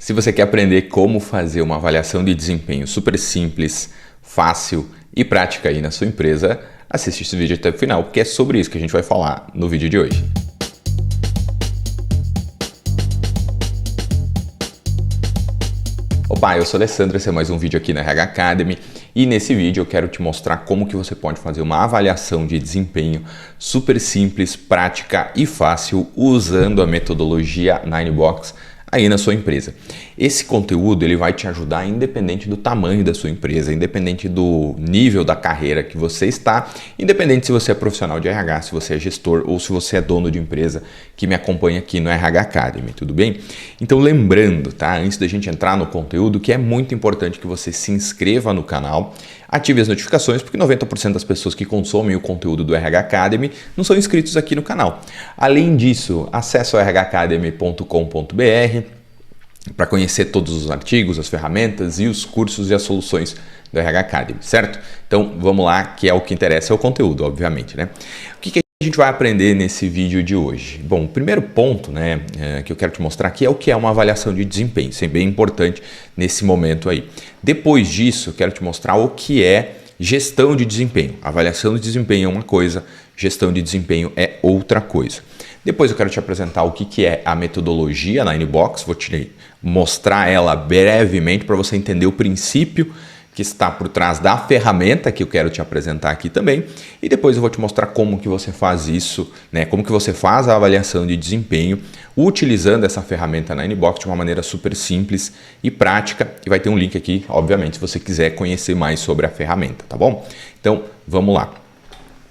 Se você quer aprender como fazer uma avaliação de desempenho super simples, fácil e prática aí na sua empresa, assiste esse vídeo até o final, porque é sobre isso que a gente vai falar no vídeo de hoje. Opa, eu sou o Alessandro, esse é mais um vídeo aqui na RH Academy e nesse vídeo eu quero te mostrar como que você pode fazer uma avaliação de desempenho super simples, prática e fácil usando a metodologia Ninebox aí na sua empresa. Esse conteúdo ele vai te ajudar independente do tamanho da sua empresa, independente do nível da carreira que você está, independente se você é profissional de RH, se você é gestor ou se você é dono de empresa que me acompanha aqui no RH Academy, tudo bem? Então lembrando, tá? Antes da gente entrar no conteúdo, que é muito importante que você se inscreva no canal, ative as notificações, porque 90% das pessoas que consomem o conteúdo do RH Academy não são inscritos aqui no canal. Além disso, acesse o rhacademy.com.br para conhecer todos os artigos, as ferramentas e os cursos e as soluções do RH Academy, certo? Então vamos lá, que é o que interessa, é o conteúdo, obviamente, né? O que a gente vai aprender nesse vídeo de hoje? Bom, o primeiro ponto, né, que eu quero te mostrar aqui é o que é uma avaliação de desempenho. Isso é bem importante nesse momento aí. Depois disso, eu quero te mostrar o que é gestão de desempenho. Avaliação de desempenho é uma coisa, gestão de desempenho é outra coisa. Depois eu quero te apresentar o que é a metodologia Ninebox, vou te mostrar ela brevemente para você entender o princípio que está por trás da ferramenta que eu quero te apresentar aqui também. E depois eu vou te mostrar como que você faz isso, né? Como que você faz a avaliação de desempenho utilizando essa ferramenta Ninebox de uma maneira super simples e prática. E vai ter um link aqui, obviamente, se você quiser conhecer mais sobre a ferramenta, tá bom? Então, vamos lá.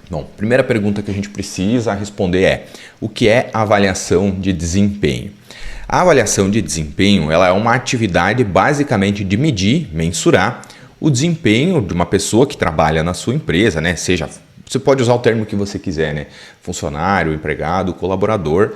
Bom, primeira pergunta que a gente precisa responder é: o que é avaliação de desempenho? A avaliação de desempenho ela é uma atividade basicamente de medir, mensurar o desempenho de uma pessoa que trabalha na sua empresa, né? Seja, você pode usar o termo que você quiser, né? Funcionário, empregado, colaborador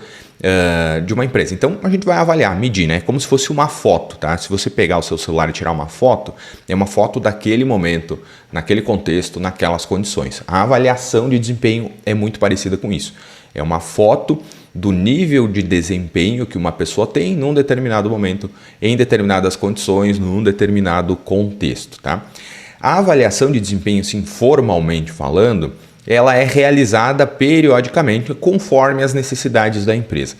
de uma empresa. Então a gente vai avaliar, medir, né? Como se fosse uma foto, tá? Se você pegar o seu celular e tirar uma foto, é uma foto daquele momento, naquele contexto, naquelas condições. A avaliação de desempenho é muito parecida com isso. É uma foto do nível de desempenho que uma pessoa tem num determinado momento, em determinadas condições, num determinado contexto, tá? A avaliação de desempenho, assim, formalmente falando, ela é realizada periodicamente conforme as necessidades da empresa.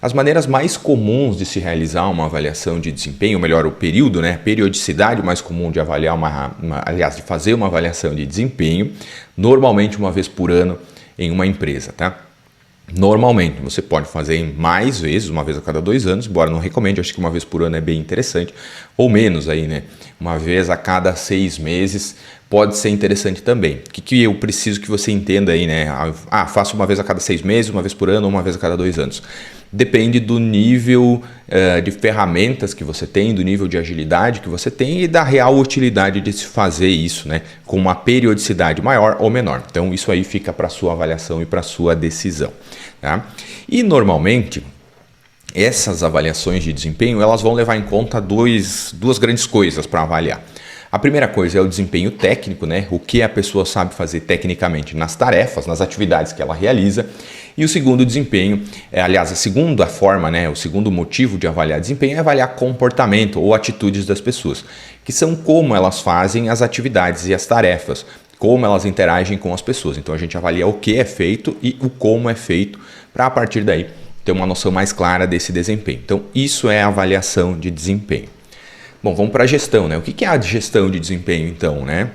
As maneiras mais comuns de se realizar uma avaliação de desempenho, ou melhor, o período, né, a periodicidade mais comum de avaliar de fazer uma avaliação de desempenho, normalmente uma vez por ano em uma empresa, tá? Normalmente, você pode fazer mais vezes, uma vez a cada 2 anos, embora não recomende, acho que uma vez por ano é bem interessante, ou menos aí, né? Uma vez a cada 6 meses pode ser interessante também. O que eu preciso que você entenda aí, né? Faço uma vez a cada 6 meses, uma vez por ano ou uma vez a cada 2 anos. Depende do nível de ferramentas que você tem, do nível de agilidade que você tem e da real utilidade de se fazer isso, né? Com uma periodicidade maior ou menor. Então isso aí fica para sua avaliação e para sua decisão, tá? E normalmente essas avaliações de desempenho elas vão levar em conta duas grandes coisas para avaliar. A primeira coisa é o desempenho técnico, né? O que a pessoa sabe fazer tecnicamente nas tarefas, nas atividades que ela realiza. E o segundo desempenho, aliás, a segunda forma, né? O segundo motivo de avaliar desempenho é avaliar comportamento ou atitudes das pessoas, que são como elas fazem as atividades e as tarefas, como elas interagem com as pessoas. Então a gente avalia o que é feito e o como é feito para a partir daí ter uma noção mais clara desse desempenho. Então isso é a avaliação de desempenho. Bom, vamos para a gestão, né? O que é a gestão de desempenho, então, né?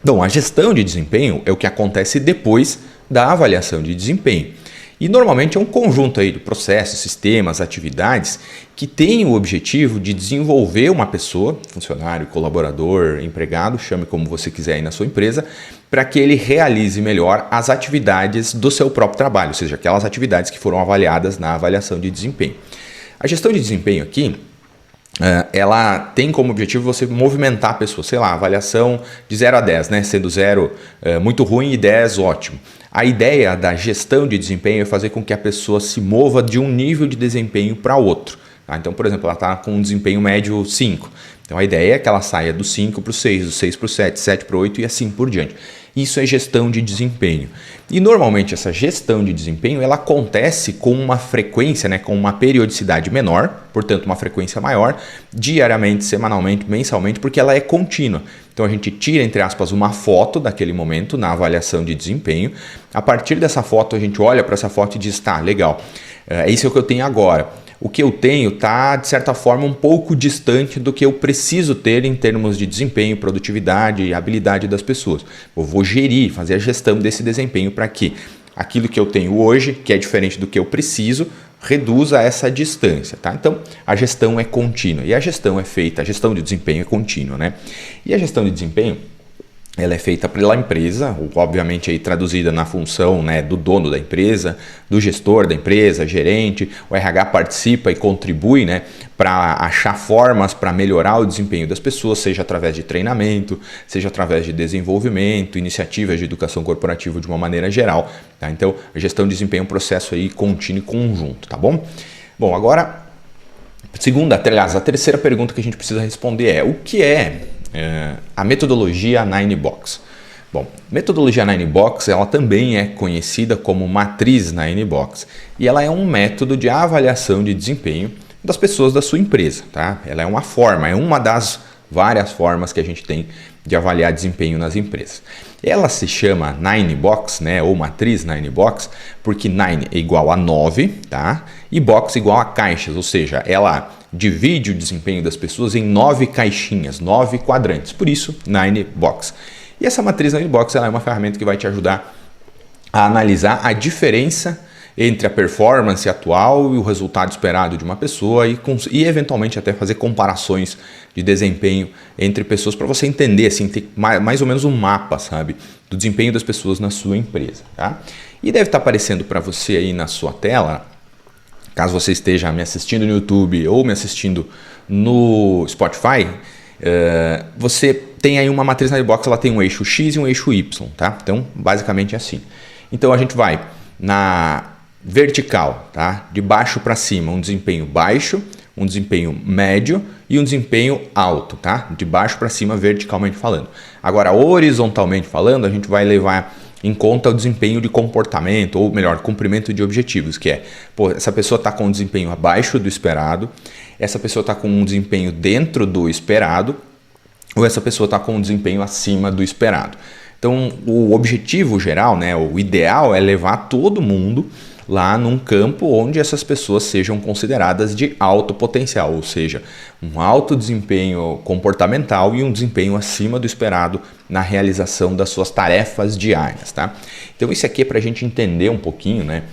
Bom, a gestão de desempenho é o que acontece depois da avaliação de desempenho. E normalmente é um conjunto aí de processos, sistemas, atividades que tem o objetivo de desenvolver uma pessoa, funcionário, colaborador, empregado, chame como você quiser aí na sua empresa, para que ele realize melhor as atividades do seu próprio trabalho, ou seja, aquelas atividades que foram avaliadas na avaliação de desempenho. A gestão de desempenho aqui, ela tem como objetivo você movimentar a pessoa, sei lá, avaliação de 0 a 10, né? Sendo 0 muito ruim e 10 ótimo. A ideia da gestão de desempenho é fazer com que a pessoa se mova de um nível de desempenho para outro. Tá? Então, por exemplo, ela está com um desempenho médio 5. Então, a ideia é que ela saia do 5 para o 6, do 6 para o 7, 7 para o 8 e assim por diante. Isso é gestão de desempenho. E normalmente essa gestão de desempenho ela acontece com uma frequência, né, com uma periodicidade menor, portanto uma frequência maior, diariamente, semanalmente, mensalmente, porque ela é contínua. Então a gente tira, entre aspas, uma foto daquele momento na avaliação de desempenho. A partir dessa foto a gente olha para essa foto e diz, tá, legal, isso é o que eu tenho agora. O que eu tenho está, de certa forma, um pouco distante do que eu preciso ter em termos de desempenho, produtividade e habilidade das pessoas. Eu vou gerir, fazer a gestão desse desempenho para que aquilo que eu tenho hoje, que é diferente do que eu preciso, reduza essa distância. Tá? Então, a gestão é contínua e a gestão é feita, a gestão de desempenho é contínua. Né? E a gestão de desempenho ela é feita pela empresa, obviamente aí traduzida na função, né, do dono da empresa, do gestor da empresa, gerente. O RH participa e contribui, né, para achar formas para melhorar o desempenho das pessoas, seja através de treinamento, seja através de desenvolvimento, iniciativas de educação corporativa de uma maneira geral. Tá? Então, a gestão de desempenho é um processo aí contínuo e conjunto, tá bom? Bom, agora, a terceira pergunta que a gente precisa responder é o que é a metodologia 9box. Bom, metodologia 9box ela também é conhecida como matriz 9box e ela é um método de avaliação de desempenho das pessoas da sua empresa. Tá? Ela é uma forma, é uma das várias formas que a gente tem de avaliar desempenho nas empresas. Ela se chama 9box, né, ou matriz 9box, porque 9 é igual a 9, tá? E box igual a caixas, ou seja, ela divide o desempenho das pessoas em 9 caixinhas, 9 quadrantes, por isso 9box. E essa matriz 9box ela é uma ferramenta que vai te ajudar a analisar a diferença entre a performance atual e o resultado esperado de uma pessoa e eventualmente até fazer comparações de desempenho entre pessoas para você entender, assim, ter mais ou menos um mapa, sabe, do desempenho das pessoas na sua empresa. Tá? E deve estar aparecendo para você aí na sua tela, caso você esteja me assistindo no YouTube ou me assistindo no Spotify, você tem aí uma matriz 9box, ela tem um eixo X e um eixo Y, tá? Então, basicamente é assim. Então, a gente vai na vertical, tá? De baixo para cima, um desempenho baixo, um desempenho médio e um desempenho alto, tá? De baixo para cima, verticalmente falando. Agora, horizontalmente falando, a gente vai levar em conta o desempenho de comportamento, ou melhor, cumprimento de objetivos, que é, essa pessoa está com um desempenho abaixo do esperado, essa pessoa está com um desempenho dentro do esperado, ou essa pessoa está com um desempenho acima do esperado. Então, o objetivo geral, né, o ideal é levar todo mundo lá num campo onde essas pessoas sejam consideradas de alto potencial, ou seja, um alto desempenho comportamental e um desempenho acima do esperado na realização das suas tarefas diárias. Tá? Então isso aqui é para a gente entender um pouquinho, né,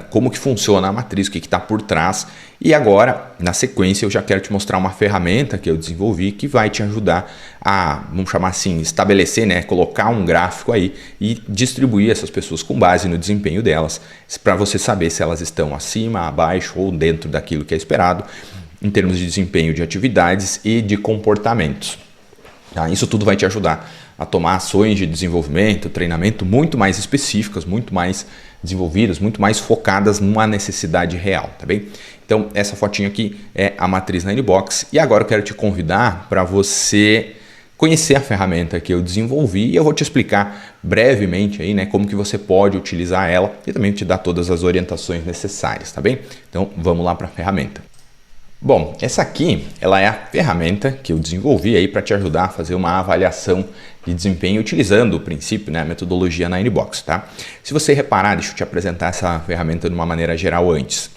como que funciona a matriz, o que está por trás. E agora, na sequência, eu já quero te mostrar uma ferramenta que eu desenvolvi que vai te ajudar a, vamos chamar assim, estabelecer, né, colocar um gráfico aí e distribuir essas pessoas com base no desempenho delas, para você saber se elas estão acima, abaixo ou dentro daquilo que é esperado, em termos de desempenho de atividades e de comportamentos. Tá? Isso tudo vai te ajudar a tomar ações de desenvolvimento, treinamento muito mais específicas, muito mais desenvolvidas, muito mais focadas numa necessidade real, tá bem? Então, essa fotinha aqui é a matriz 9box e agora eu quero te convidar para você conhecer a ferramenta que eu desenvolvi e eu vou te explicar brevemente aí, né, como que você pode utilizar ela e também te dar todas as orientações necessárias, tá bem? Então, vamos lá para a ferramenta. Bom, essa aqui ela é a ferramenta que eu desenvolvi aí para te ajudar a fazer uma avaliação de desempenho utilizando o princípio, né, a metodologia 9box, tá? Se você reparar, deixa eu te apresentar essa ferramenta de uma maneira geral antes.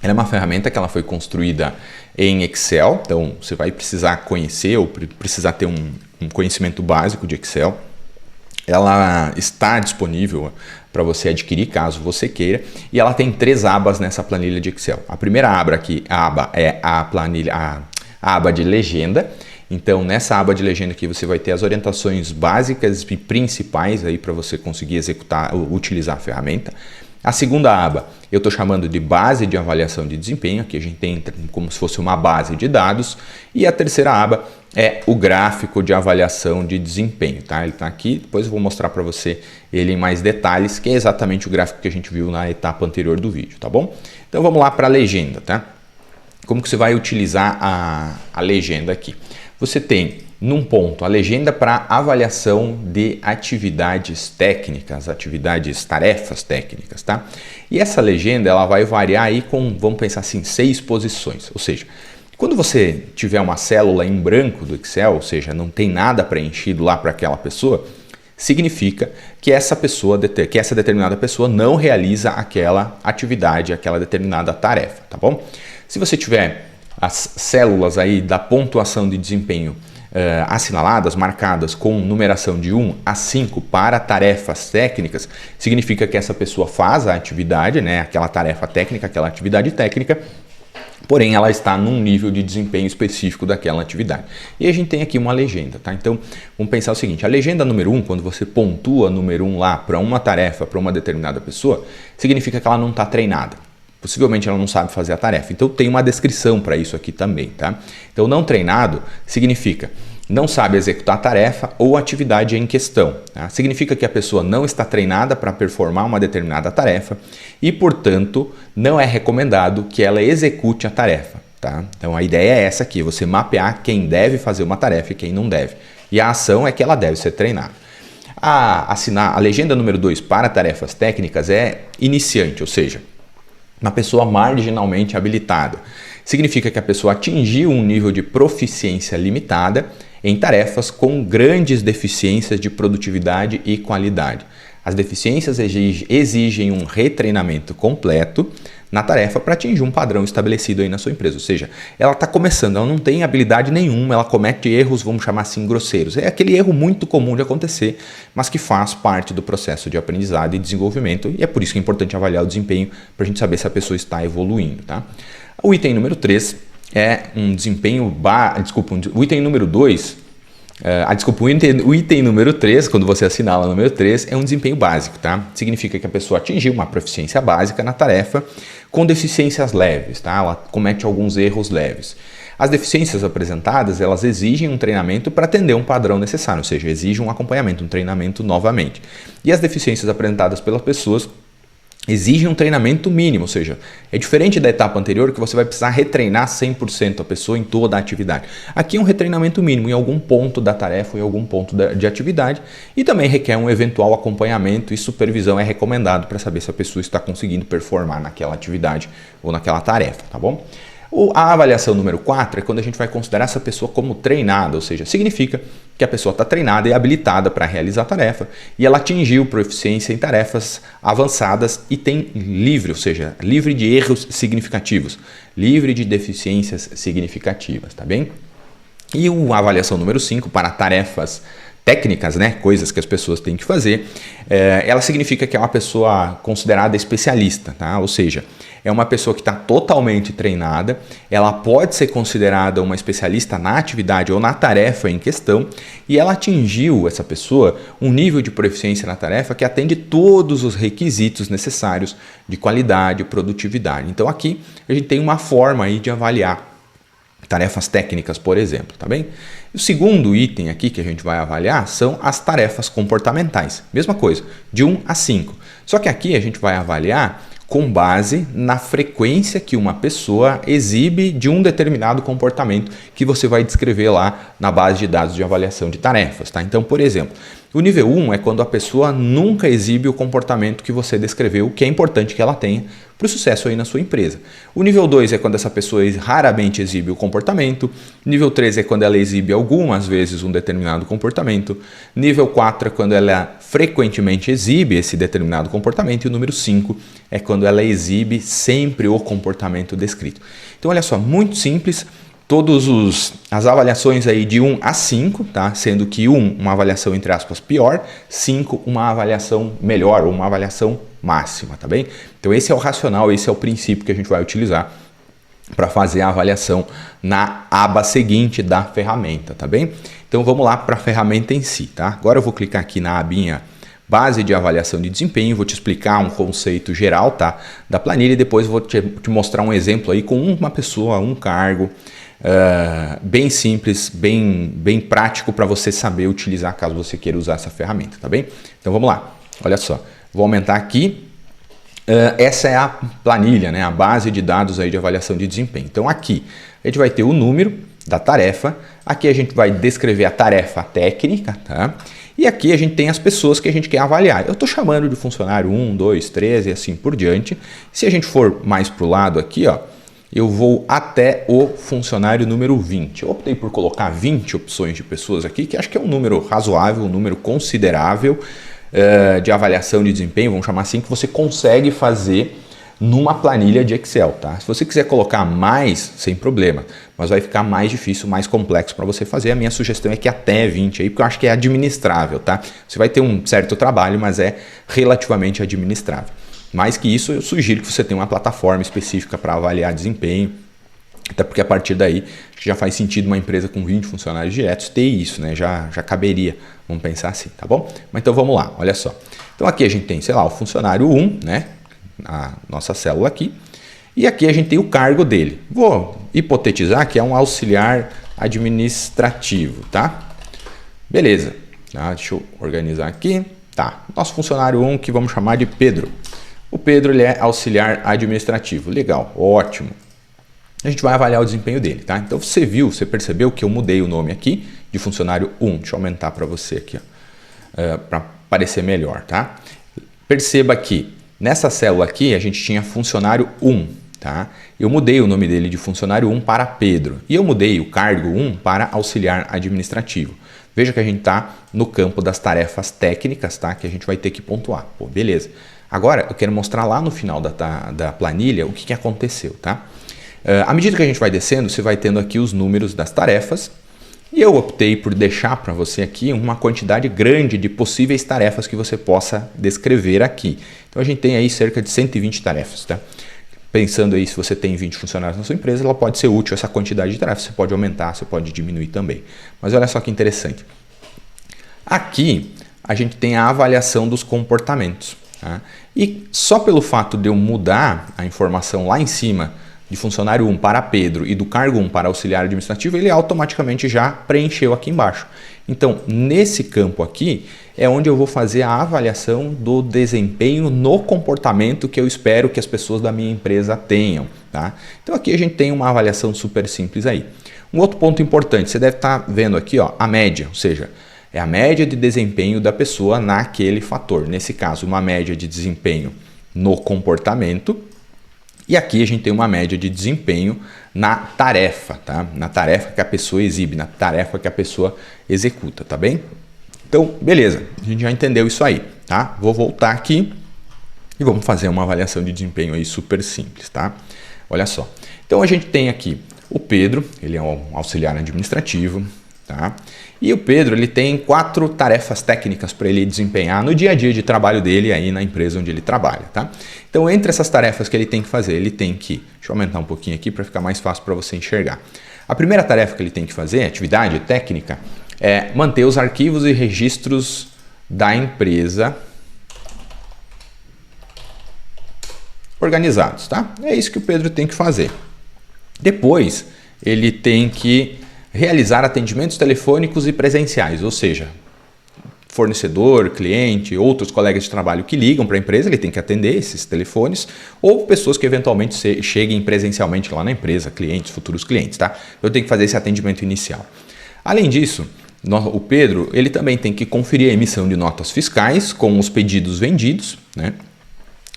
Ela é uma ferramenta que ela foi construída em Excel, então você vai precisar conhecer ou precisar ter um conhecimento básico de Excel. Ela está disponível para você adquirir caso você queira e ela tem 3 abas nessa planilha de Excel. A primeira aba é a aba de legenda. Então nessa aba de legenda aqui você vai ter as orientações básicas e principais aí para você conseguir utilizar a ferramenta. A segunda aba eu estou chamando de base de avaliação de desempenho, aqui a gente tem como se fosse uma base de dados. E a terceira aba é o gráfico de avaliação de desempenho, tá? Ele está aqui, depois eu vou mostrar para você ele em mais detalhes, que é exatamente o gráfico que a gente viu na etapa anterior do vídeo, tá bom? Então vamos lá para a legenda, tá? Como que você vai utilizar a legenda aqui? Você tem num ponto, a legenda para avaliação de atividades técnicas, tarefas técnicas, tá? E essa legenda ela vai variar aí com, vamos pensar assim, 6 posições, ou seja, quando você tiver uma célula em branco do Excel, ou seja, não tem nada preenchido lá para aquela pessoa, significa que essa determinada pessoa não realiza aquela atividade, aquela determinada tarefa, tá bom? Se você tiver as células aí da pontuação de desempenho assinaladas, marcadas com numeração de 1 a 5 para tarefas técnicas, significa que essa pessoa faz a atividade, né, aquela tarefa técnica, aquela atividade técnica, porém ela está num nível de desempenho específico daquela atividade. E a gente tem aqui uma legenda, tá? Então, vamos pensar o seguinte, a legenda número 1, quando você pontua número 1 lá para uma tarefa, para uma determinada pessoa, significa que ela não está treinada. Possivelmente ela não sabe fazer a tarefa. Então, tem uma descrição para isso aqui também, tá? Então, não treinado significa não sabe executar a tarefa ou atividade em questão. Tá? Significa que a pessoa não está treinada para performar uma determinada tarefa e, portanto, não é recomendado que ela execute a tarefa. Tá? Então, a ideia é essa aqui, você mapear quem deve fazer uma tarefa e quem não deve. E a ação é que ela deve ser treinada. A legenda número 2 para tarefas técnicas é iniciante, ou seja, uma pessoa marginalmente habilitada. Significa que a pessoa atingiu um nível de proficiência limitada em tarefas com grandes deficiências de produtividade e qualidade. As deficiências exigem um retreinamento completo na tarefa para atingir um padrão estabelecido aí na sua empresa. Ou seja, ela está começando, ela não tem habilidade nenhuma, ela comete erros, vamos chamar assim, grosseiros. É aquele erro muito comum de acontecer, mas que faz parte do processo de aprendizado e desenvolvimento, e é por isso que é importante avaliar o desempenho para a gente saber se a pessoa está evoluindo. Tá? O item número 3 é um desempenho... o item número 2... o item número 3, quando você assinala o número 3, é um desempenho básico, tá? Significa que a pessoa atingiu uma proficiência básica na tarefa com deficiências leves, tá? Ela comete alguns erros leves. As deficiências apresentadas, elas exigem um treinamento para atender um padrão necessário, ou seja, exigem um acompanhamento, um treinamento novamente. E as deficiências apresentadas pelas pessoas exige um treinamento mínimo, ou seja, é diferente da etapa anterior que você vai precisar retreinar 100% a pessoa em toda a atividade. Aqui é um retreinamento mínimo em algum ponto da tarefa ou em algum ponto de atividade e também requer um eventual acompanhamento e supervisão é recomendado para saber se a pessoa está conseguindo performar naquela atividade ou naquela tarefa, tá bom? A avaliação número 4 é quando a gente vai considerar essa pessoa como treinada, ou seja, significa que a pessoa está treinada e habilitada para realizar a tarefa e ela atingiu proficiência em tarefas avançadas e tem livre, ou seja, livre de erros significativos, livre de deficiências significativas, tá bem? E a avaliação número 5 para tarefas técnicas, né, coisas que as pessoas têm que fazer, ela significa que é uma pessoa considerada especialista, tá? Ou seja, é uma pessoa que está totalmente treinada, ela pode ser considerada uma especialista na atividade ou na tarefa em questão e ela atingiu, essa pessoa, um nível de proficiência na tarefa que atende todos os requisitos necessários de qualidade e produtividade. Então aqui a gente tem uma forma aí de avaliar tarefas técnicas, por exemplo, tá bem? O segundo item aqui que a gente vai avaliar são as tarefas comportamentais. Mesma coisa, de 1 a 5. Só que aqui a gente vai avaliar com base na frequência que uma pessoa exibe de um determinado comportamento que você vai descrever lá na base de dados de avaliação de tarefas, tá? Então, por exemplo, o nível 1 é quando a pessoa nunca exibe o comportamento que você descreveu, que é importante que ela tenha para o sucesso aí na sua empresa. O nível 2 é quando essa pessoa raramente exibe o comportamento. Nível 3 é quando ela exibe algumas vezes um determinado comportamento. Nível 4 é quando ela frequentemente exibe esse determinado comportamento. E o número 5 é quando ela exibe sempre o comportamento descrito. Então, olha só, muito simples. As avaliações aí de 1 a 5, tá? Sendo que 1 uma avaliação entre aspas pior, 5 uma avaliação melhor ou uma avaliação máxima, tá bem? Então esse é o racional, esse é o princípio que a gente vai utilizar para fazer a avaliação na aba seguinte da ferramenta, tá bem? Então vamos lá para a ferramenta em si, tá? Agora eu vou clicar aqui na abinha Base de avaliação de desempenho, vou te explicar um conceito geral, tá, da planilha e depois vou te mostrar um exemplo aí com uma pessoa, um cargo, bem simples, bem prático para você saber utilizar caso você queira usar essa ferramenta, tá bem? Então vamos lá, olha só, vou aumentar aqui, essa é a planilha, né, a base de dados aí de avaliação de desempenho. Então aqui a gente vai ter o número, da tarefa. Aqui a gente vai descrever a tarefa técnica, tá? E aqui a gente tem as pessoas que a gente quer avaliar. Eu estou chamando de funcionário 1, 2, 3 e assim por diante. Se a gente for mais para o lado aqui, ó, eu vou até o funcionário número 20. Eu optei por colocar 20 opções de pessoas aqui, que acho que é um número razoável, um número considerável de avaliação de desempenho, vamos chamar assim, que você consegue fazer numa planilha de Excel, tá? Se você quiser colocar mais, sem problema, mas vai ficar mais difícil, mais complexo para você fazer. A minha sugestão é que até 20 aí, porque eu acho que é administrável, tá? Você vai ter um certo trabalho, mas é relativamente administrável. Mais que isso, eu sugiro que você tenha uma plataforma específica para avaliar desempenho, até porque a partir daí já faz sentido uma empresa com 20 funcionários diretos ter isso, né? Já caberia, vamos pensar assim, tá bom? Mas então vamos lá, olha só. Então aqui a gente tem, sei lá, o funcionário 1, né? A nossa célula aqui. E aqui a gente tem o cargo dele. Vou hipotetizar que é um auxiliar administrativo, tá? Beleza. Tá, deixa eu organizar aqui. Tá, nosso funcionário 1 que vamos chamar de Pedro. O Pedro ele é auxiliar administrativo. Legal, ótimo. A gente vai avaliar o desempenho dele, tá? Então você viu, você percebeu que eu mudei o nome aqui de funcionário 1. Deixa eu aumentar para você aqui, para parecer melhor, tá? Perceba que nessa célula aqui a gente tinha funcionário 1, tá? Eu mudei o nome dele de funcionário 1 para Pedro e eu mudei o cargo 1 para auxiliar administrativo. Veja que a gente está no campo das tarefas técnicas, tá? Que a gente vai ter que pontuar. Pô, beleza. Agora eu quero mostrar lá no final da planilha o que aconteceu, tá? À medida que a gente vai descendo, você vai tendo aqui os números das tarefas e eu optei por deixar para você aqui uma quantidade grande de possíveis tarefas que você possa descrever aqui. Então a gente tem aí cerca de 120 tarefas, tá? Pensando aí se você tem 20 funcionários na sua empresa, ela pode ser útil essa quantidade de tarefas, você pode aumentar, você pode diminuir também. Mas olha só que interessante. Aqui a gente tem a avaliação dos comportamentos, tá? E só pelo fato de eu mudar a informação lá em cima de funcionário 1 para Pedro e do cargo 1 para auxiliar administrativo, ele automaticamente já preencheu aqui embaixo. Então, nesse campo aqui é onde eu vou fazer a avaliação do desempenho no comportamento que eu espero que as pessoas da minha empresa tenham, tá? Então aqui a gente tem uma avaliação super simples aí. Um outro ponto importante, você deve estar vendo aqui, ó, a média, ou seja, é a média de desempenho da pessoa naquele fator. Nesse caso, uma média de desempenho no comportamento. E aqui a gente tem uma média de desempenho na tarefa, tá? Na tarefa que a pessoa exibe, na tarefa que a pessoa executa, tá bem? Então, beleza, a gente já entendeu isso aí, tá? Vou voltar aqui e vamos fazer uma avaliação de desempenho aí super simples, tá? Olha só. Então a gente tem aqui o Pedro, ele é um auxiliar administrativo, tá? E o Pedro, ele tem 4 tarefas técnicas para ele desempenhar no dia a dia de trabalho dele aí na empresa onde ele trabalha, tá? Então, entre essas tarefas que ele tem que fazer, ele tem que... Deixa eu aumentar um pouquinho aqui para ficar mais fácil para você enxergar. A primeira tarefa que ele tem que fazer, atividade técnica, é manter os arquivos e registros da empresa organizados, tá? É isso que o Pedro tem que fazer. Depois, ele tem que realizar atendimentos telefônicos e presenciais, ou seja, fornecedor, cliente, outros colegas de trabalho que ligam para a empresa, ele tem que atender esses telefones, ou pessoas que eventualmente cheguem presencialmente lá na empresa, clientes, futuros clientes, tá? Eu tenho que fazer esse atendimento inicial. Além disso, o Pedro, ele também tem que conferir a emissão de notas fiscais com os pedidos vendidos, né?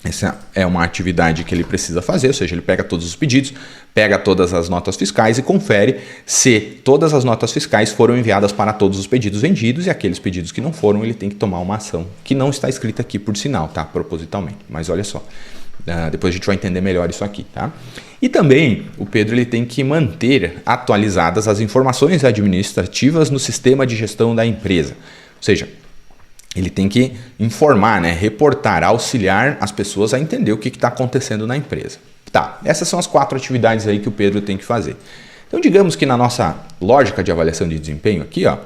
Essa é uma atividade que ele precisa fazer, ou seja, ele pega todos os pedidos, pega todas as notas fiscais e confere se todas as notas fiscais foram enviadas para todos os pedidos vendidos e aqueles pedidos que não foram, ele tem que tomar uma ação, que não está escrita aqui por sinal, tá? Propositalmente, mas olha só, depois a gente vai entender melhor isso aqui, tá? E também o Pedro ele tem que manter atualizadas as informações administrativas no sistema de gestão da empresa, ou seja, ele tem que informar, né, reportar, auxiliar as pessoas a entender o que está acontecendo na empresa. Tá, essas são as 4 atividades aí que o Pedro tem que fazer. Então, digamos que na nossa lógica de avaliação de desempenho aqui, ó,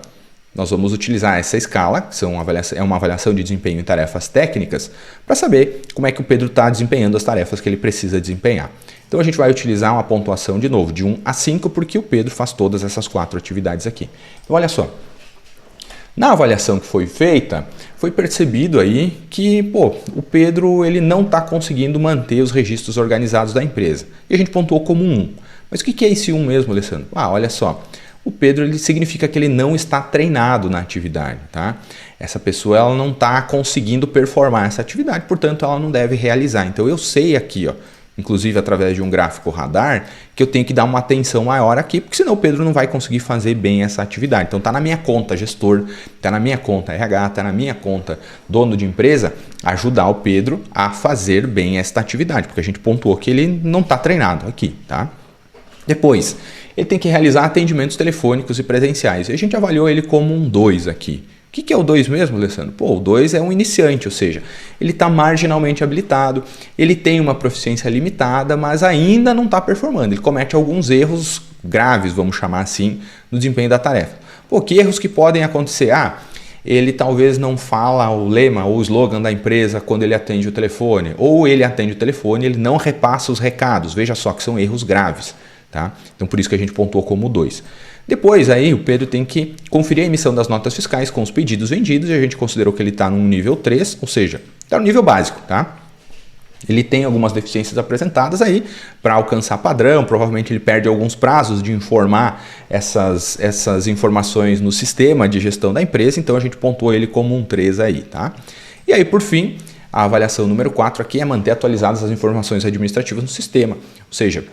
nós vamos utilizar essa escala, que é uma avaliação de desempenho em tarefas técnicas, para saber como é que o Pedro está desempenhando as tarefas que ele precisa desempenhar. Então, a gente vai utilizar uma pontuação, de novo, de 1 a 5, porque o Pedro faz todas essas 4 atividades aqui. Então, olha só. Na avaliação que foi feita, foi percebido aí que, o Pedro ele não está conseguindo manter os registros organizados da empresa. E a gente pontuou como 1. Mas o que é esse 1 mesmo, Alessandro? Olha só, o Pedro ele significa que ele não está treinado na atividade, tá? Essa pessoa ela não está conseguindo performar essa atividade, portanto ela não deve realizar. Então eu sei aqui, ó, inclusive através de um gráfico radar, que eu tenho que dar uma atenção maior aqui, porque senão o Pedro não vai conseguir fazer bem essa atividade. Então está na minha conta gestor, está na minha conta RH, está na minha conta dono de empresa, ajudar o Pedro a fazer bem esta atividade, porque a gente pontuou que ele não está treinado aqui, tá? Depois, ele tem que realizar atendimentos telefônicos e presenciais. E a gente avaliou ele como um 2 aqui. O que é o 2 mesmo, Alessandro? O 2 é um iniciante, ou seja, ele está marginalmente habilitado, ele tem uma proficiência limitada, mas ainda não está performando. Ele comete alguns erros graves, vamos chamar assim, no desempenho da tarefa. Que erros que podem acontecer? Ele talvez não fala o lema ou o slogan da empresa quando ele atende o telefone, ou ele atende o telefone e ele não repassa os recados. Veja só que são erros graves. Tá? Então por isso que a gente pontuou como 2. Depois aí o Pedro tem que conferir a emissão das notas fiscais com os pedidos vendidos e a gente considerou que ele está no nível 3, ou seja, está no nível básico. Tá? Ele tem algumas deficiências apresentadas aí para alcançar padrão, provavelmente ele perde alguns prazos de informar essas informações no sistema de gestão da empresa, então a gente pontuou ele como um 3 aí. Tá? E aí por fim, a avaliação número 4 aqui é manter atualizadas as informações administrativas no sistema, ou seja,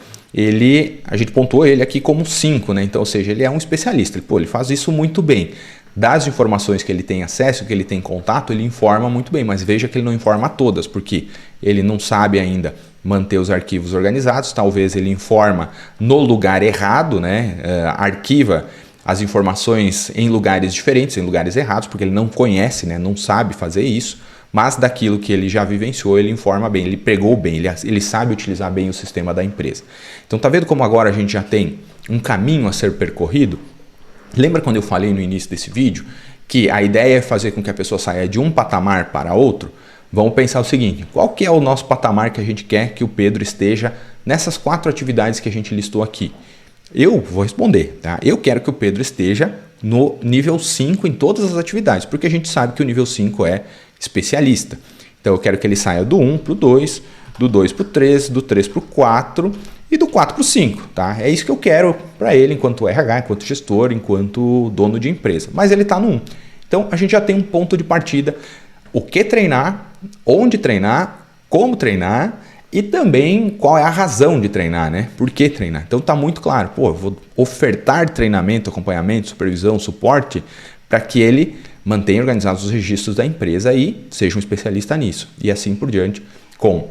a gente pontuou ele aqui como 5, né? Então, ou seja, ele é um especialista, ele faz isso muito bem. Das informações que ele tem acesso, que ele tem contato, ele informa muito bem, mas veja que ele não informa todas, porque ele não sabe ainda manter os arquivos organizados, talvez ele informa no lugar errado, né? Arquiva as informações em lugares diferentes, em lugares errados, porque ele não conhece, né? Não sabe fazer isso. Mas daquilo que ele já vivenciou, ele informa bem, ele pregou bem, ele sabe utilizar bem o sistema da empresa. Então tá vendo como agora a gente já tem um caminho a ser percorrido? Lembra quando eu falei no início desse vídeo que a ideia é fazer com que a pessoa saia de um patamar para outro? Vamos pensar o seguinte, qual que é o nosso patamar que a gente quer que o Pedro esteja nessas 4 atividades que a gente listou aqui? Eu vou responder, tá? Eu quero que o Pedro esteja no nível 5 em todas as atividades, porque a gente sabe que o nível 5 é especialista. Então eu quero que ele saia do 1 para o 2, do 2 para o 3, do 3 para o 4 e do 4 para o 5. Tá? É isso que eu quero para ele enquanto RH, enquanto gestor, enquanto dono de empresa. Mas ele está no 1. Então a gente já tem um ponto de partida. O que treinar, onde treinar, como treinar e também qual é a razão de treinar, né? Por que treinar? Então está muito claro. Eu vou ofertar treinamento, acompanhamento, supervisão, suporte para que ele mantenha organizados os registros da empresa e seja um especialista nisso. E assim por diante, com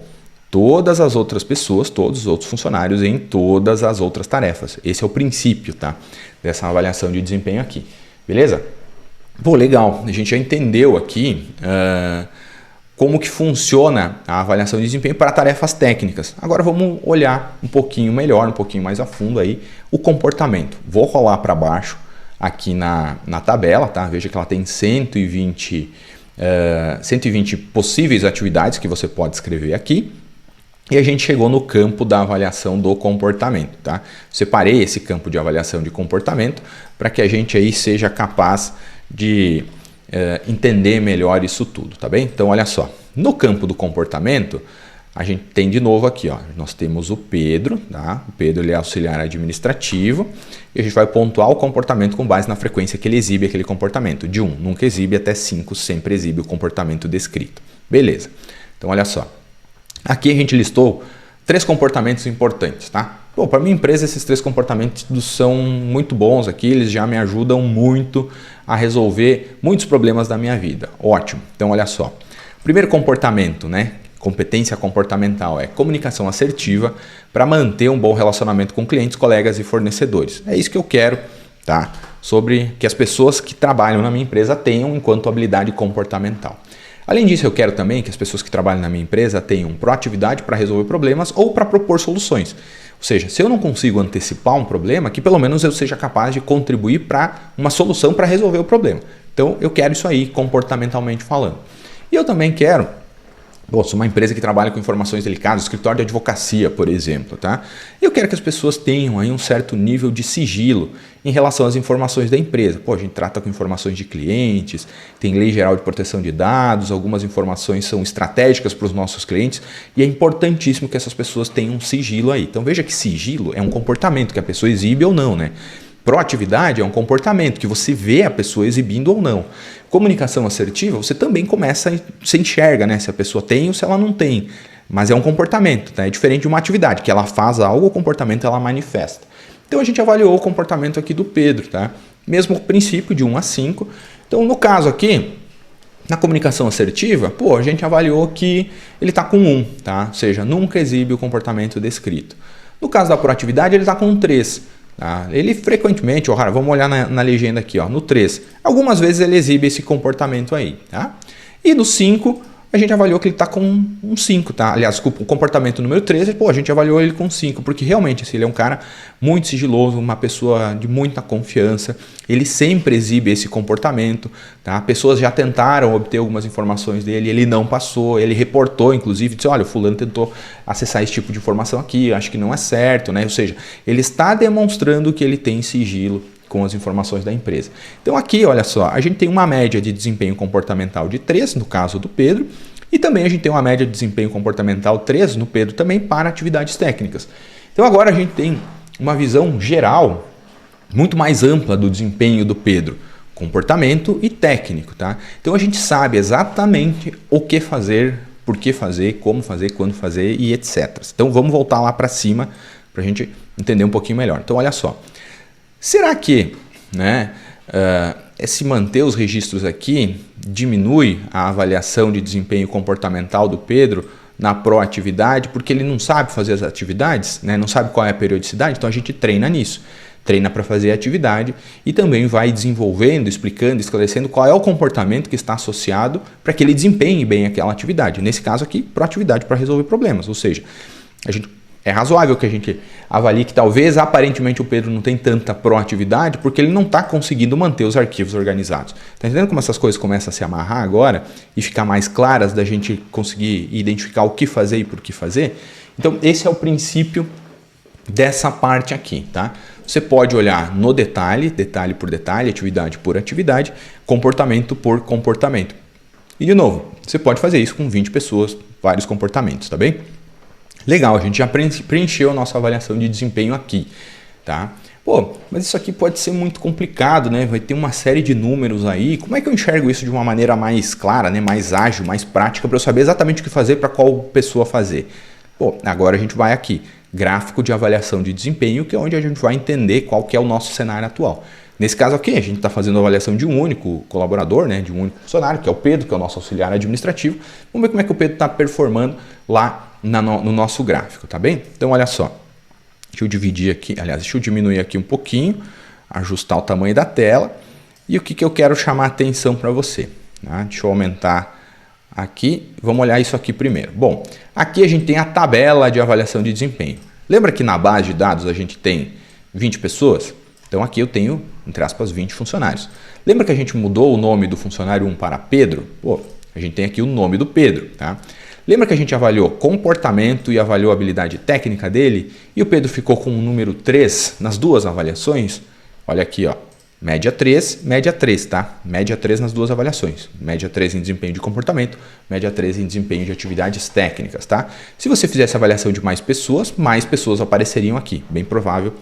todas as outras pessoas, todos os outros funcionários em todas as outras tarefas. Esse é o princípio, tá? Dessa avaliação de desempenho aqui. Beleza? Legal. A gente já entendeu aqui como que funciona a avaliação de desempenho para tarefas técnicas. Agora vamos olhar um pouquinho melhor, um pouquinho mais a fundo aí o comportamento. Vou rolar para baixo aqui na tabela, tá? Veja que ela tem 120 possíveis atividades que você pode escrever aqui. E a gente chegou no campo da avaliação do comportamento, tá? Separei esse campo de avaliação de comportamento para que a gente aí seja capaz de entender melhor isso tudo, tá bem? Então, olha só, no campo do comportamento, a gente tem de novo aqui, ó, nós temos o Pedro, tá? O Pedro ele é auxiliar administrativo e a gente vai pontuar o comportamento com base na frequência que ele exibe aquele comportamento. De 1, nunca exibe, até 5, sempre exibe o comportamento descrito. Beleza. Então, olha só. Aqui a gente listou 3 comportamentos importantes, tá? Para minha empresa esses 3 comportamentos são muito bons aqui, eles já me ajudam muito a resolver muitos problemas da minha vida. Ótimo. Então, olha só. Primeiro comportamento, né? Competência comportamental é comunicação assertiva para manter um bom relacionamento com clientes, colegas e fornecedores. É isso que eu quero, tá? Sobre que as pessoas que trabalham na minha empresa tenham enquanto habilidade comportamental. Além disso, eu quero também que as pessoas que trabalham na minha empresa tenham proatividade para resolver problemas ou para propor soluções. Ou seja, se eu não consigo antecipar um problema, que pelo menos eu seja capaz de contribuir para uma solução para resolver o problema. Então, eu quero isso aí comportamentalmente falando. E eu também quero Bom, sou uma empresa que trabalha com informações delicadas, escritório de advocacia, por exemplo, tá? Eu quero que as pessoas tenham aí um certo nível de sigilo em relação às informações da empresa. Pô, a gente trata com informações de clientes, tem lei geral de proteção de dados, algumas informações são estratégicas para os nossos clientes e é importantíssimo que essas pessoas tenham um sigilo aí. Então veja que sigilo é um comportamento que a pessoa exibe ou não, né? Proatividade é um comportamento que você vê a pessoa exibindo ou não. Comunicação assertiva, você também você enxerga, né? Se a pessoa tem ou se ela não tem. Mas é um comportamento, tá? É diferente de uma atividade, que ela faz algo, o comportamento ela manifesta. Então a gente avaliou o comportamento aqui do Pedro, tá? Mesmo princípio de 1 a 5. Então no caso aqui, na comunicação assertiva, pô, a gente avaliou que ele está com 1, tá? Ou seja, nunca exibe o comportamento descrito. No caso da proatividade, ele está com 3. Tá? Ele frequentemente, vamos olhar na legenda aqui, ó, no 3. Algumas vezes ele exibe esse comportamento aí. Tá? E no 5, a gente avaliou que ele está com um 5. Tá? Aliás, desculpa, o comportamento número 13, pô, a gente avaliou ele com 5, porque realmente assim, ele é um cara muito sigiloso, uma pessoa de muita confiança. Ele sempre exibe esse comportamento. Tá? Pessoas já tentaram obter algumas informações dele, ele não passou, ele reportou, inclusive, disse, olha, o fulano tentou acessar esse tipo de informação aqui, acho que não é certo, né? Ou seja, ele está demonstrando que ele tem sigilo com as informações da empresa. Então aqui, olha só, a gente tem uma média de desempenho comportamental de 3, no caso do Pedro, e também a gente tem uma média de desempenho comportamental 3 no Pedro também para atividades técnicas. Então agora a gente tem uma visão geral muito mais ampla do desempenho do Pedro, comportamento e técnico, tá? Então a gente sabe exatamente o que fazer, por que fazer, como fazer, quando fazer e etc. Então vamos voltar lá para cima para a gente entender um pouquinho melhor. Então olha só, será que, né, se manter os registros aqui diminui a avaliação de desempenho comportamental do Pedro na proatividade, porque ele não sabe fazer as atividades, né, não sabe qual é a periodicidade, então a gente treina nisso. Treina para fazer a atividade e também vai desenvolvendo, explicando, esclarecendo qual é o comportamento que está associado para que ele desempenhe bem aquela atividade. Nesse caso aqui, proatividade para resolver problemas. Ou seja, é razoável que a gente avalie que talvez aparentemente o Pedro não tem tanta proatividade porque ele não está conseguindo manter os arquivos organizados. Está entendendo como essas coisas começam a se amarrar agora e ficar mais claras da gente conseguir identificar o que fazer e por que fazer? Então esse é o princípio dessa parte aqui, tá? Você pode olhar no detalhe, detalhe por detalhe, atividade por atividade, comportamento por comportamento. E de novo, você pode fazer isso com 20 pessoas, vários comportamentos, tá bem? Legal, a gente já preencheu a nossa avaliação de desempenho aqui, tá? Pô, mas isso aqui pode ser muito complicado, né? Vai ter uma série de números aí. Como é que eu enxergo isso de uma maneira mais clara, né? Mais ágil, mais prática, para eu saber exatamente o que fazer para qual pessoa fazer? Pô, agora a gente vai aqui. Gráfico de avaliação de desempenho, que é onde a gente vai entender qual que é o nosso cenário atual. Nesse caso aqui, a gente está fazendo a avaliação de um único colaborador, né, de um único funcionário, que é o Pedro, que é o nosso auxiliar administrativo. Vamos ver como é que o Pedro está performando lá no nosso gráfico, tá bem? Então, olha só. Deixa eu dividir aqui, aliás, deixa eu diminuir aqui um pouquinho, ajustar o tamanho da tela. E o que eu quero chamar a atenção para você? Tá? Deixa eu aumentar aqui, vamos olhar isso aqui primeiro. Bom, aqui a gente tem a tabela de avaliação de desempenho. Lembra que na base de dados a gente tem 20 pessoas? Então aqui eu tenho, entre aspas, 20 funcionários. Lembra que a gente mudou o nome do funcionário 1 para Pedro? Pô, a gente tem aqui o nome do Pedro, tá? Lembra que a gente avaliou comportamento e avaliou a habilidade técnica dele? E o Pedro ficou com o número 3 nas duas avaliações? Olha aqui, ó. Média 3, tá? Média 3 nas duas avaliações. Média 3 em desempenho de comportamento, média 3 em desempenho de atividades técnicas, tá? Se você fizesse avaliação de mais pessoas apareceriam aqui. Bem provável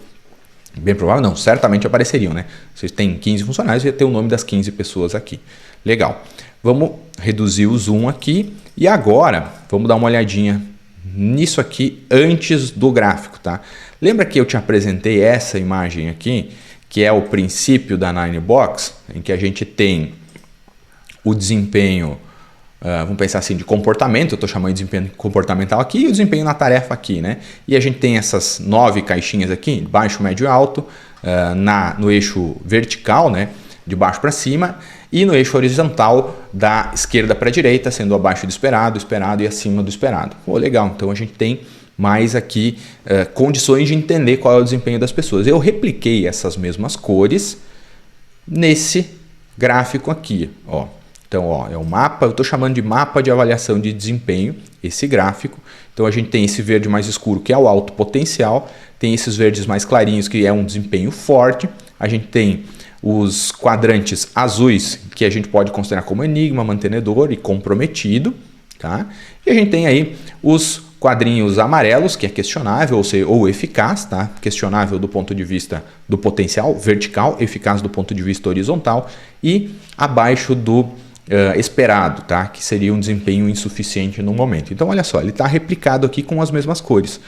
não, certamente apareceriam, né? Você tem 15 funcionários e ia ter o nome das 15 pessoas aqui. Legal. Vamos reduzir o zoom aqui e agora vamos dar uma olhadinha nisso aqui antes do gráfico, tá? Lembra que eu te apresentei essa imagem aqui, que é o princípio da Ninebox, em que a gente tem o desempenho, vamos pensar assim, de comportamento, eu estou chamando de desempenho comportamental aqui, e o desempenho na tarefa aqui, né? E a gente tem essas 9 caixinhas aqui, baixo, médio e alto, no eixo vertical, né? De baixo para cima, e no eixo horizontal da esquerda para a direita, sendo abaixo do esperado, esperado e acima do esperado. Pô, legal, então a gente tem mais aqui condições de entender qual é o desempenho das pessoas. Eu repliquei essas mesmas cores nesse gráfico aqui, ó. Então, ó, é um mapa, eu estou chamando de mapa de avaliação de desempenho, esse gráfico. Então, a gente tem esse verde mais escuro, que é o alto potencial, tem esses verdes mais clarinhos, que é um desempenho forte, a gente tem os quadrantes azuis, que a gente pode considerar como enigma, mantenedor e comprometido, tá? E a gente tem aí os quadrinhos amarelos, que é questionável, ou eficaz, tá? Questionável do ponto de vista do potencial vertical, eficaz do ponto de vista horizontal, e abaixo do esperado, tá? Que seria um desempenho insuficiente no momento. Então, olha só, ele está replicado aqui com as mesmas cores.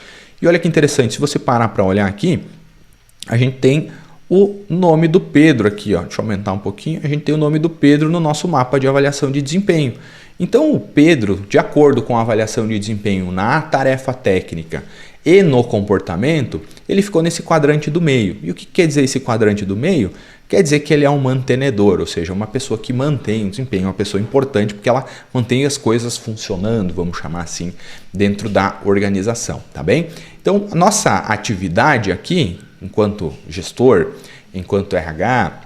E olha que interessante, se você parar para olhar aqui, a gente tem o nome do Pedro aqui, ó. Deixa eu aumentar um pouquinho. A gente tem o nome do Pedro no nosso mapa de avaliação de desempenho. Então, o Pedro, de acordo com a avaliação de desempenho na tarefa técnica e no comportamento, ele ficou nesse quadrante do meio. E o que quer dizer esse quadrante do meio? Quer dizer que ele é um mantenedor, ou seja, uma pessoa que mantém o desempenho, uma pessoa importante, porque ela mantém as coisas funcionando, vamos chamar assim, dentro da organização, tá bem? Então, a nossa atividade aqui, enquanto gestor, enquanto RH,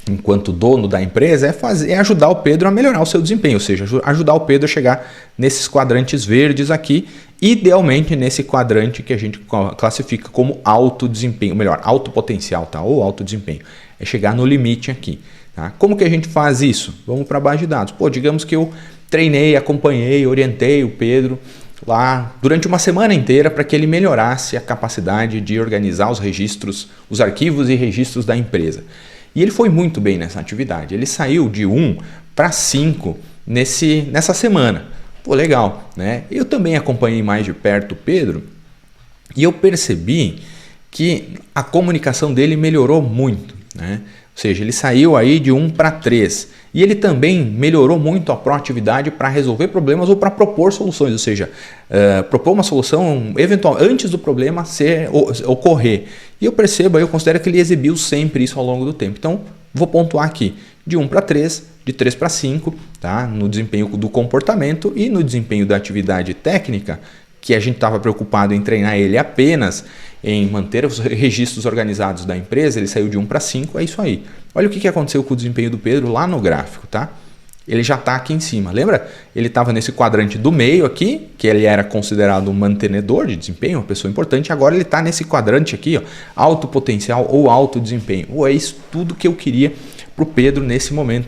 enquanto dono da empresa, é ajudar o Pedro a melhorar o seu desempenho, ou seja, ajudar o Pedro a chegar nesses quadrantes verdes aqui, idealmente nesse quadrante que a gente classifica como alto desempenho, melhor, alto potencial, tá? Ou alto desempenho. É chegar no limite aqui, tá? Como que a gente faz isso? Vamos para a base de dados. Pô, digamos que eu treinei, acompanhei, orientei o Pedro lá durante uma semana inteira para que ele melhorasse a capacidade de organizar os registros, os arquivos e registros da empresa. E ele foi muito bem nessa atividade. Ele saiu de 1 para 5 nessa semana. Pô, legal, né? Eu também acompanhei mais de perto o Pedro e eu percebi que a comunicação dele melhorou muito, né? Ou seja, ele saiu aí de 1 para 3. E ele também melhorou muito a proatividade para resolver problemas ou para propor soluções, ou seja, propor uma solução eventual antes do problema ocorrer. E eu considero que ele exibiu sempre isso ao longo do tempo. Então, vou pontuar aqui de 1 para 3, de 3 para 5, tá? No desempenho do comportamento e no desempenho da atividade técnica, que a gente estava preocupado em treinar ele apenas em manter os registros organizados da empresa, ele saiu de 1 para 5, é isso aí. Olha o que aconteceu com o desempenho do Pedro lá no gráfico, tá? Ele já está aqui em cima, lembra? Ele estava nesse quadrante do meio aqui, que ele era considerado um mantenedor de desempenho, uma pessoa importante, agora ele está nesse quadrante aqui, ó, alto potencial ou alto desempenho. É isso tudo que eu queria para o Pedro nesse momento.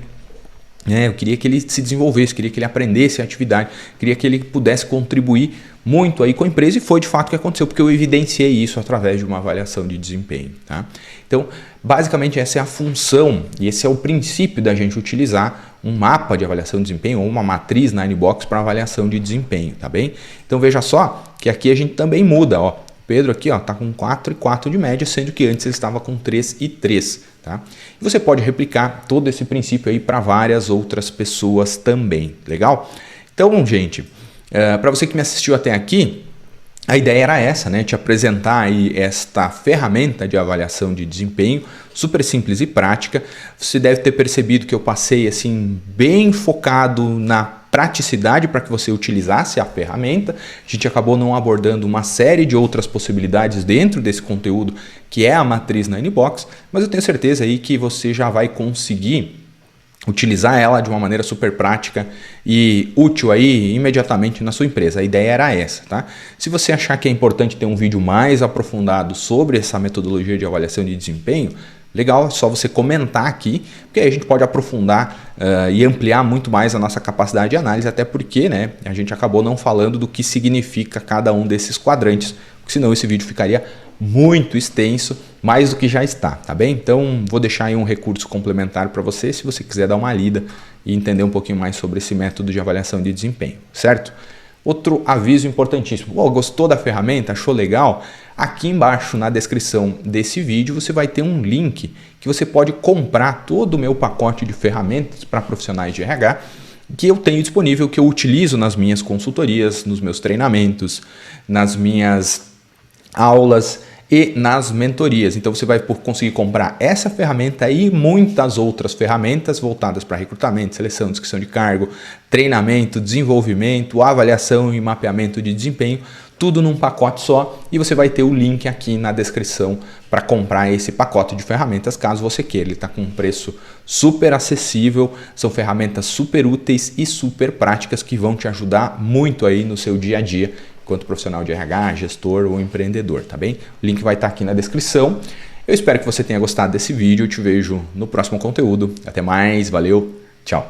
Eu queria que ele se desenvolvesse, queria que ele aprendesse a atividade, queria que ele pudesse contribuir muito aí com a empresa, e foi de fato o que aconteceu, porque eu evidenciei isso através de uma avaliação de desempenho, tá? Então, basicamente essa é a função e esse é o princípio da gente utilizar um mapa de avaliação de desempenho ou uma matriz Ninebox para avaliação de desempenho, tá bem? Então veja só que aqui a gente também muda, ó. O Pedro aqui está com 4 e 4 de média, sendo que antes ele estava com 3 e 3. Tá? E você pode replicar todo esse princípio aí para várias outras pessoas também, legal? Então, gente, para você que me assistiu até aqui, a ideia era essa, né? Te apresentar aí esta ferramenta de avaliação de desempenho, super simples e prática. Você deve ter percebido que eu passei assim bem focado na praticidade para que você utilizasse a ferramenta. A gente acabou não abordando uma série de outras possibilidades dentro desse conteúdo que é a matriz Ninebox, mas eu tenho certeza aí que você já vai conseguir utilizar ela de uma maneira super prática e útil aí imediatamente na sua empresa. A ideia era essa, tá? Se você achar que é importante ter um vídeo mais aprofundado sobre essa metodologia de avaliação de desempenho, legal, é só você comentar aqui, porque aí a gente pode aprofundar e ampliar muito mais a nossa capacidade de análise, até porque, né, a gente acabou não falando do que significa cada um desses quadrantes, porque senão esse vídeo ficaria muito extenso, mais do que já está, tá bem? Então vou deixar aí um recurso complementar para você, se você quiser dar uma lida e entender um pouquinho mais sobre esse método de avaliação de desempenho, certo? Outro aviso importantíssimo, gostou da ferramenta, achou legal? Aqui embaixo na descrição desse vídeo você vai ter um link que você pode comprar todo o meu pacote de ferramentas para profissionais de RH que eu tenho disponível, que eu utilizo nas minhas consultorias, nos meus treinamentos, nas minhas aulas e nas mentorias. Então você vai conseguir comprar essa ferramenta e muitas outras ferramentas voltadas para recrutamento, seleção, descrição de cargo, treinamento, desenvolvimento, avaliação e mapeamento de desempenho, tudo num pacote só, e você vai ter o link aqui na descrição para comprar esse pacote de ferramentas caso você queira. Ele está com um preço super acessível, são ferramentas super úteis e super práticas que vão te ajudar muito aí no seu dia a dia enquanto profissional de RH, gestor ou empreendedor, tá bem? O link vai estar aqui na descrição. Eu espero que você tenha gostado desse vídeo, eu te vejo no próximo conteúdo. Até mais, valeu, tchau!